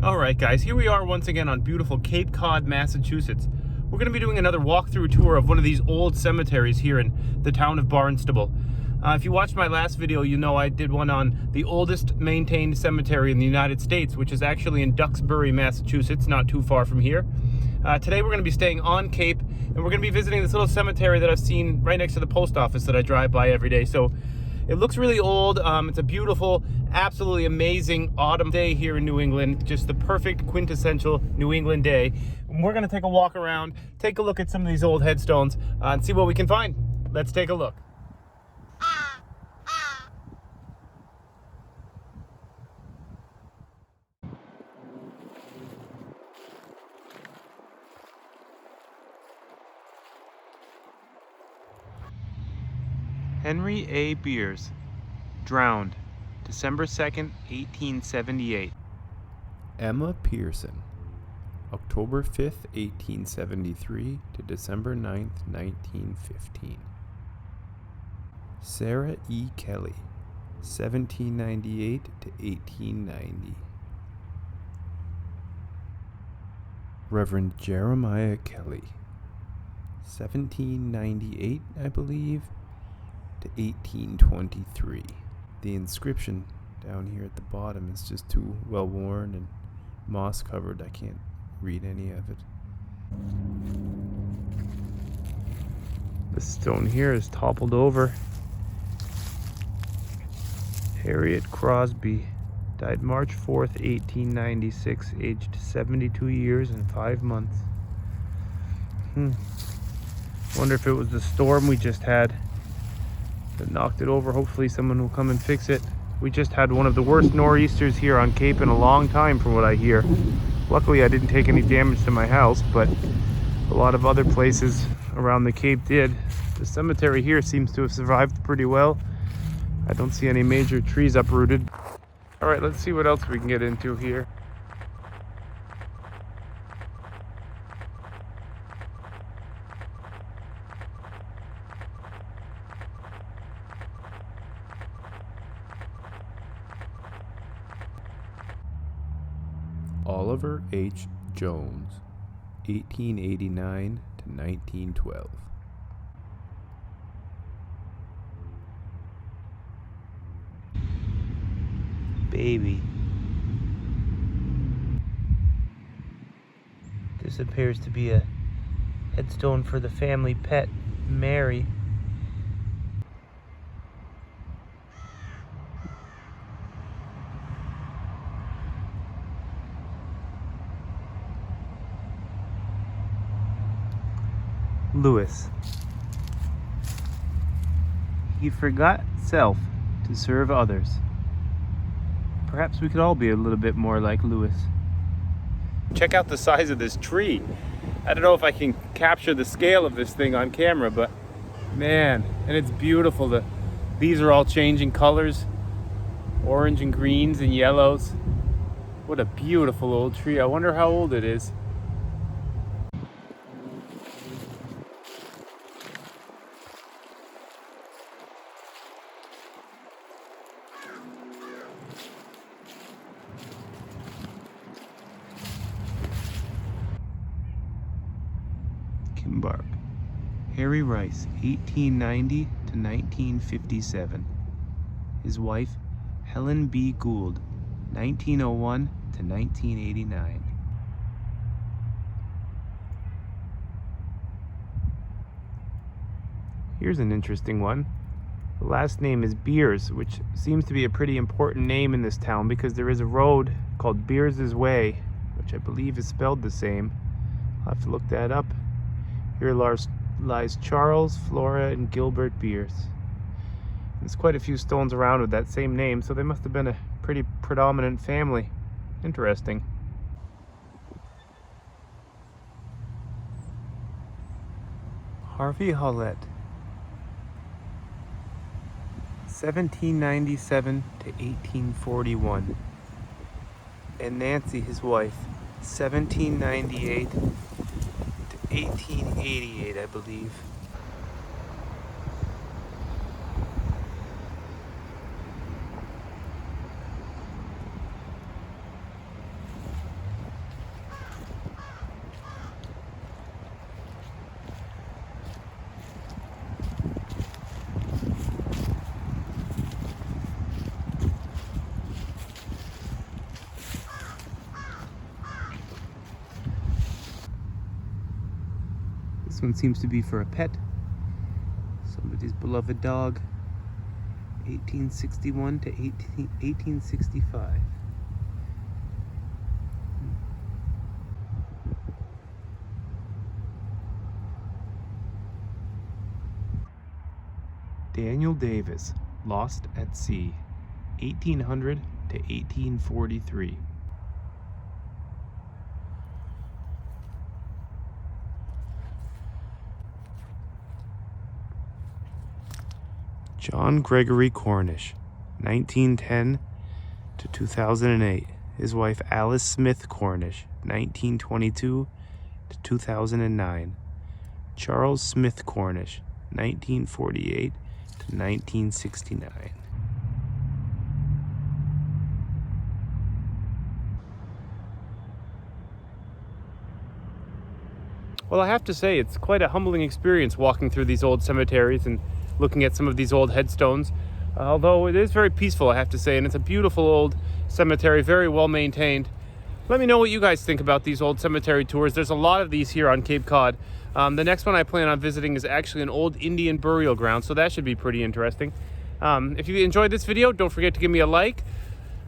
Alright guys, here we are once again on beautiful Cape Cod, Massachusetts. We're going to be doing another walkthrough tour of one of these old cemeteries here in the town of Barnstable. If you watched my last video, you know I did one on the oldest maintained cemetery in the United States, which is actually in Duxbury, Massachusetts, not too far from here. Today we're going to be staying on Cape, and we're going to be visiting this little cemetery that I've seen right next to the post office that I drive by every day. So it looks really old. It's a beautiful, absolutely amazing autumn day here in New England. Just the perfect quintessential New England day. And we're going to take a walk around, take a look at some of these old headstones, and see what we can find. Let's take a look. Henry A. Beers, drowned, December 2nd, 1878. Emma Pearson, October 5th, 1873 to December 9th, 1915. Sarah E. Kelly, 1798 to 1890. Reverend Jeremiah Kelly, 1798, I believe, to 1823. The inscription down here at the bottom is just too well worn and moss covered. I can't read any of it. The stone here is toppled over. Harriet Crosby died March 4th, 1896, aged 72 years and 5 months. Wonder if it was the storm we just had that knocked it over. Hopefully someone will come and fix it. We just had one of the worst nor'easters here on Cape in a long time from what I hear. Luckily I didn't take any damage to my house, but a lot of other places around the Cape did. The cemetery here seems to have survived pretty well. I don't see any major trees uprooted. Alright, let's see what else we can get into here. Oliver H. Jones, 1889 to 1912. Baby. This appears to be a headstone for the family pet, Mary. Lewis. He forgot self to serve others. Perhaps we could all be a little bit more like Lewis. Check out the size of this tree. I don't know if I can capture the scale of this thing on camera, but man, and it's beautiful. The leaves are all changing colors, orange and greens and yellows. What a beautiful old tree. I wonder how old it is. Kimbark. Harry Rice, 1890 to 1957. His wife, Helen B. Gould, 1901 to 1989. Here's an interesting one. The last name is Beers, which seems to be a pretty important name in this town because there is a road called Beers' Way, which I believe is spelled the same. I'll have to look that up. Here lies Charles, Flora, and Gilbert Beers. There's quite a few stones around with that same name, so they must have been a pretty predominant family. Interesting. Harvey Hollett, 1797 to 1841. And Nancy, his wife, 1798 1888, I believe. This one seems to be for a pet. Somebody's beloved dog. 1861 to 1865. Daniel Davis, Lost at Sea, 1800 to 1843. John Gregory Cornish, 1910 to 2008. His wife Alice Smith Cornish, 1922 to 2009. Charles Smith Cornish, 1948 to 1969. Well, I have to say, it's quite a humbling experience walking through these old cemeteries and looking at some of these old headstones. Although it is very peaceful, I have to say, and it's a beautiful old cemetery, very well maintained. Let me know what you guys think about these old cemetery tours. There's a lot of these here on Cape Cod. The next one I plan on visiting is actually an old Indian burial ground, so that should be pretty interesting. If you enjoyed this video, don't forget to give me a like,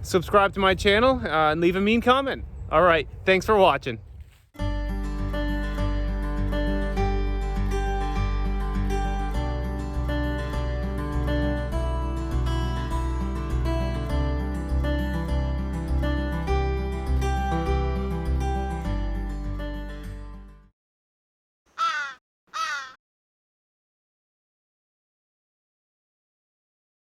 subscribe to my channel, and leave a mean comment. All right, thanks for watching.